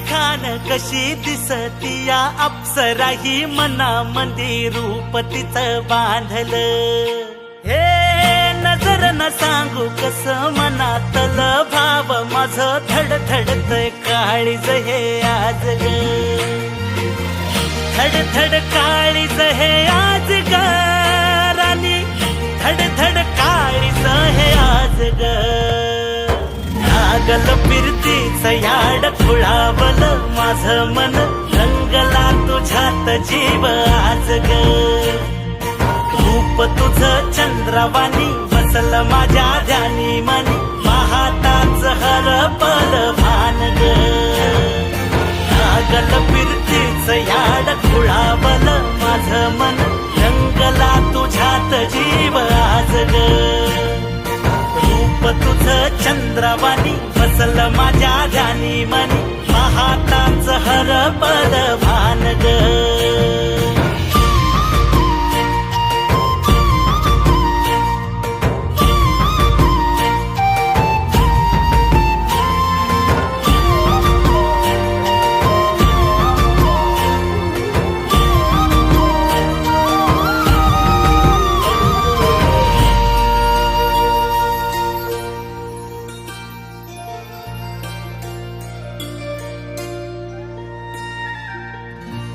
खान कशी दिसती या अप्सरा ही मनामंदी रूप तिचं बांधल हे नजर न सांगू कस मनातल भाव माझं धडधडतय काळीज हे आज ग धडधड काळीज हे आज ग राणी धडधड काळीज हे आज ग लागल फिरतीच याड खुळावल माझं मन रंगला तुझ्यात जीव आज ग रूप तुझं चंद्रवाणी बसल माझ्या ध्यानी मनी पाहताच हरपल भान ग लागल फिरतीच याड खुळावल माझं मन रंगला तुझ्यात जीव आज ग रूप तुझं चंद्रवाणी बसल माझ्या ध्यानी मनी पाहताच हरपल भान ग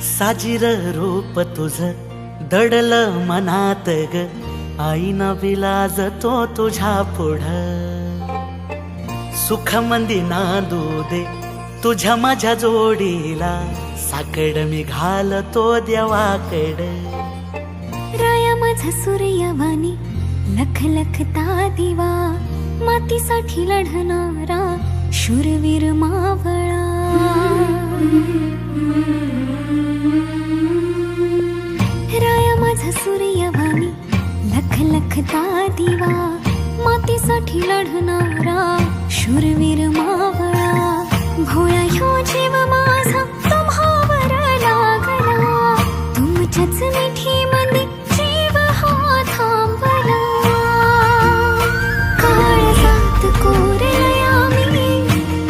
साजीर रूप तुझं दडल मनात ग आईना विलाज तो तुझ्या पुढं सुख मंदी नांदू दे तुझ्या माझ्या जोडीला साकड मी घालतो देवाकड राया माझा सूर्यवाणी लख लखता दिवा मातीसाठी लढणारा शूरवीर मावळा राया माझा सूर्यवाणी लख लखता दिवा मातीसाठी लढणारा शूरवीर मावळा भोळा ह्यो जीव माझा तुम्हावर लागला तुमच्याच मिठी मध्ये जीव हा थांबला काळजात कोरया मी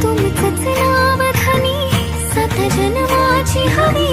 तुमचंच नाव धनी सात जन्माची हवी